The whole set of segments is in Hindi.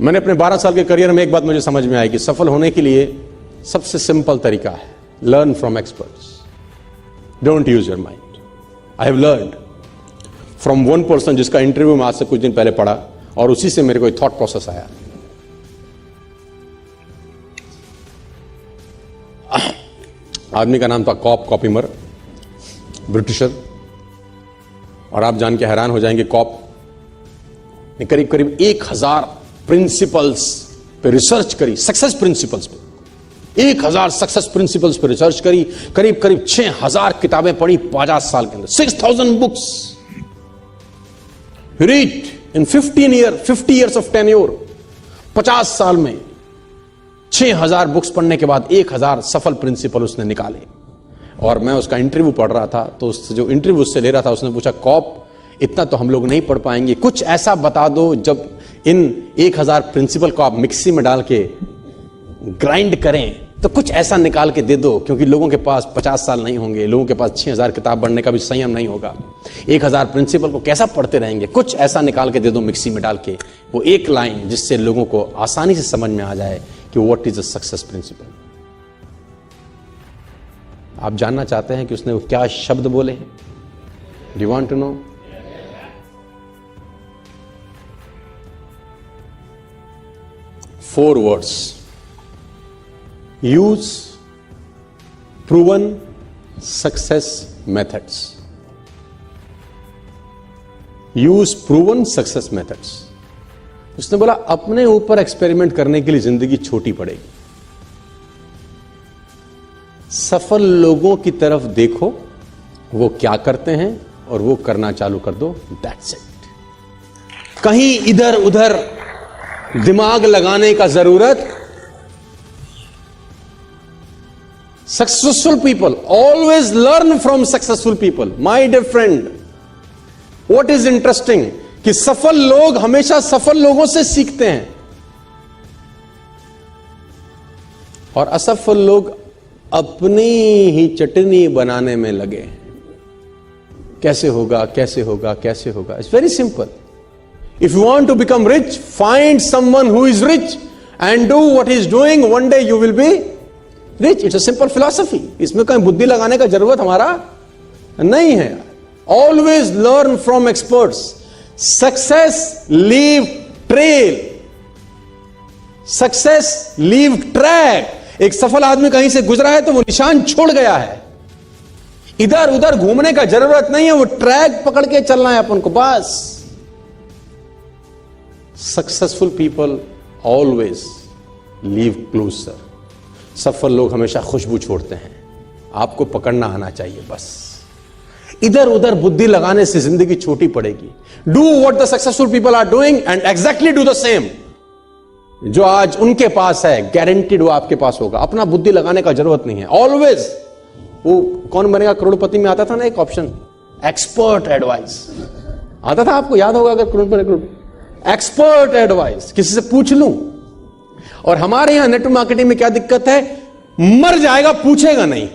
मैंने अपने 12 साल के करियर में एक बात मुझे समझ में आई कि सफल होने के लिए सबसे सिंपल तरीका है, learn from experts, don't use your mind. I have learned from one person जिसका इंटरव्यू मैं आज से कुछ दिन पहले पढ़ा और उसी से मेरे को एक थॉट प्रोसेस आया। आदमी का नाम था कॉपिमर, ब्रिटिशर। और आप जान के हैरान हो जाएंगे, कॉप ने करीब करीब 1000 प्रिंसिपल्स पे रिसर्च करी, सक्सेस प्रिंसिपल्स पे 1000 सक्सेस प्रिंसिपल्स पे रिसर्च करी, करीब करीब 6000 किताबें पढ़ी 50 साल के अंदर, 6000 books read in 50 years of tenure. 50 साल में 6000 बुक्स पढ़ने के बाद 1000 सफल प्रिंसिपल उसने निकाले। और मैं उसका इंटरव्यू पढ़ रहा था, तो जो इंटरव्यू उससे ले रहा था उसने पूछा, कॉप इतना तो हम लोग नहीं पढ़ पाएंगे, कुछ ऐसा बता दो जब इन 1000 प्रिंसिपल को आप मिक्सी में डाल के ग्राइंड करें तो कुछ ऐसा निकाल के दे दो, क्योंकि लोगों के पास 50 साल नहीं होंगे, लोगों के पास 6000 किताब पढ़ने का भी संयम नहीं होगा, 1000 प्रिंसिपल को कैसा पढ़ते रहेंगे, कुछ ऐसा निकाल के दे दो मिक्सी में डाल के, वो एक लाइन जिससे लोगों को आसानी से समझ में आ जाए कि what is a success principle. आप जानना चाहते हैं कि उसने वो क्या शब्द बोले हैं? Do you want to know? Four words. Use proven success methods. Use proven success methods. उसने बोला अपने ऊपर एक्सपेरिमेंट करने के लिए जिंदगी छोटी पड़ेगी। सफल लोगों की तरफ देखो, वो क्या करते हैं और वो करना चालू कर दो, दैट्स इट। कहीं इधर उधर दिमाग लगाने का जरूरत। Successful people always learn from successful people. My dear friend, what is interesting कि सफल लोग हमेशा सफल लोगों से सीखते हैं और असफल लोग अपनी ही चटनी बनाने में लगे। कैसे होगा, कैसे होगा, कैसे होगा? It's very simple. If you want to become rich, find someone who is rich and do what he is doing. One day you will be rich. It's a simple philosophy. इसमें कहीं बुद्धि लगाने का जरूरत हमारा नहीं है। Always learn from experts. Success leave trail. Success leave track. एक सफल आदमी कहीं से गुजरा है तो वो निशान छोड़ गया है। इधर उधर घूमने का जरूरत नहीं है, वो ट्रैक पकड़ के चलना है अपन को बस। Successful people always leave closure. सफल लोग हमेशा खुशबू छोड़ते हैं, आपको पकड़ना आना चाहिए बस। इधर उधर बुद्धि लगाने से जिंदगी छोटी पड़ेगी। Do what the successful people are doing and exactly do the same. जो आज उनके पास है गारंटीड वो आपके पास होगा। अपना बुद्धि लगाने का जरूरत नहीं है। ऑलवेज वो कौन बनेगा करोड़पति में आता था ना एक ऑप्शन, एक्सपर्ट एडवाइस आता था, आपको याद होगा अगर करोड़पति। एक्सपर्ट एडवाइस, किसी से पूछ लूं। और हमारे यहां नेटवर्क मार्केटिंग में क्या दिक्कत है, मर जाएगा पूछेगा नहीं।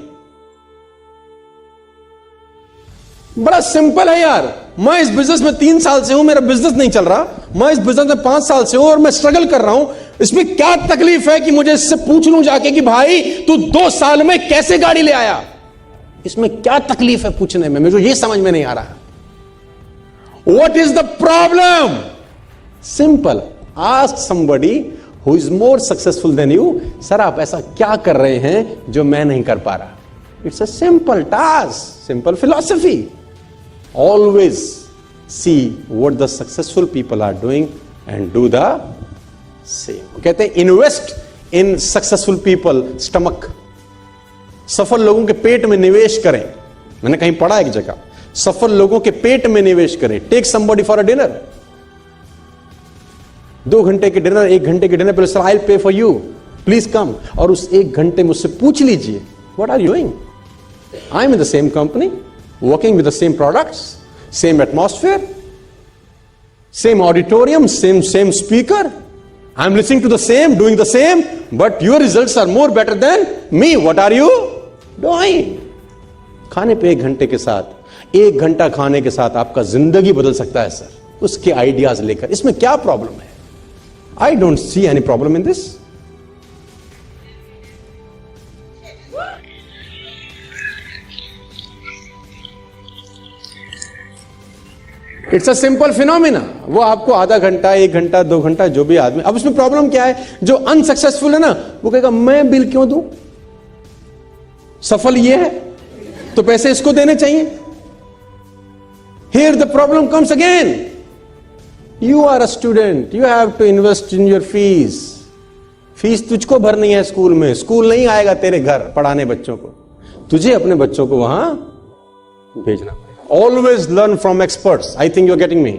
बड़ा सिंपल है यार, मैं इस बिजनेस में 3 साल से हूं, मेरा बिजनेस नहीं चल रहा, मैं इस बिजनेस में 5 साल से हूं और मैं स्ट्रगल कर रहा हूं। इसमें क्या तकलीफ है कि मुझे इससे पूछ लूं जाके कि भाई तू 2 साल में कैसे गाड़ी ले आया? इसमें क्या तकलीफ है पूछने में? मुझे ये समझ में नहीं आ रहा। What is the problem? Simple, ask somebody who is more successful than you, sir आप ऐसा क्या कर रहे हैं जो मैं नहीं कर पा रहा? It's a simple task, simple philosophy. Always see what the successful people are doing and do the same. कहते हैं invest in successful people stomach. सफल लोगों के पेट में निवेश करें। मैंने कहीं पढ़ा एक जगह, सफल लोगों के पेट में निवेश करें। Take somebody for a dinner, 2 घंटे के डिनर, 1 घंटे के डिनर पे sir I will pay for you, please come. और उस 1 घंटे मुझसे पूछ लीजिए what are you doing? I am in the same company, working with the same products, same atmosphere, same auditorium, same speaker, I am listening to the same, doing the same, but your results are more better than me, what are you doing? खाने पे 1 घंटे के साथ, 1 घंटा खाने के साथ आपका जिंदगी बदल सकता है सर, उसके आइडियाज लेकर। इसमें क्या प्रॉब्लम है? I don't see any problem in this. It's a simple phenomena. वो आपको आधा घंटा, 1 घंटा, 2 घंटा, जो भी आदमी. अब उसमें प्रॉब्लम क्या है? जो अनसक्सेसफुल है ना, वो कहेगा मैं बिल क्यों दूं, सफल ये है तो पैसे इसको देने चाहिए. Here the problem comes again. You are a student, you have to invest in your fees. Fees तुझको भरनी है स्कूल में. स्कूल नहीं आएगा तेरे घर पढ़ाने बच्चों को, तुझे अपने बच्चों को वहां भेजना पड़ेगा. Always learn from experts. I think you're getting me.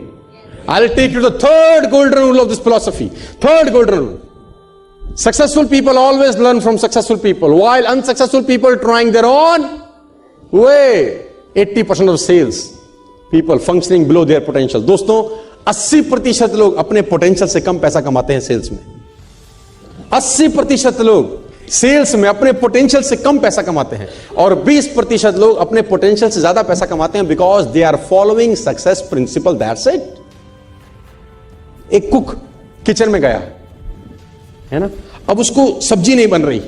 I'll take you to the third golden rule of this philosophy. Third golden rule. Successful people always learn from successful people, while unsuccessful people trying their own way. 80% of sales people functioning below their potential. दोस्तों, 80% लोग अपने पोटेंशियल से कम पैसा कमाते हैं सेल्स में. 80% लोग सेल्स में अपने पोटेंशियल से कम पैसा कमाते हैं, और 20% लोग अपने पोटेंशियल से ज्यादा पैसा कमाते हैं because they are following success principle. That's it. एक कुक किचन में गया है ना, अब उसको सब्जी नहीं बन रही,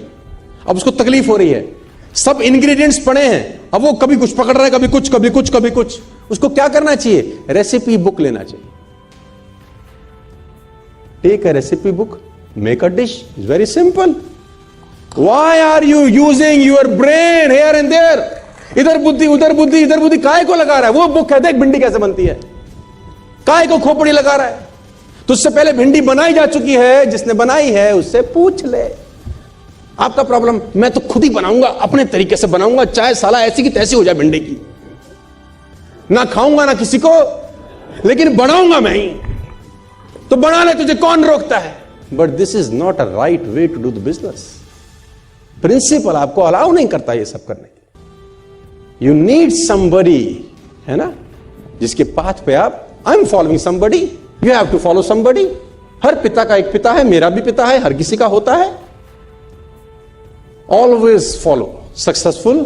अब उसको तकलीफ हो रही है, सब इंग्रेडिएंट्स पड़े हैं, अब वो कभी कुछ पकड़ रहा है, कभी कुछ कभी कुछ कभी कुछ. उसको क्या करना चाहिए? रेसिपी बुक लेना चाहिए. Take a recipe book, make a dish. Is very simple. Why are you using your brain here and there? इधर बुद्धि उधर बुद्धि, इधर बुद्धि काय को लगा रहा है? वो बुक है, देख भिंडी कैसे बनती है. काय को खोपड़ी लगा रहा है? तो उससे पहले भिंडी बनाई जा चुकी है, जिसने बनाई है उससे पूछ ले. आपका प्रॉब्लम, मैं तो खुद ही बनाऊंगा, अपने तरीके से बनाऊंगा, चाहे साला ऐसी की तैसी हो जाए भिंडी की, ना खाऊंगा ना किसी को, लेकिन बनाऊंगा मैं ही. तो बना ले, तुझे कौन रोकता है? But this is not a right way to do the business. Principle आपको अलाउ नहीं करता ये सब करने के. यू नीड समबडी, है ना, जिसके पाथ पे आप, I am following somebody, you have to follow somebody. हर पिता का एक पिता है, मेरा भी पिता है, हर किसी का होता है. Always follow successful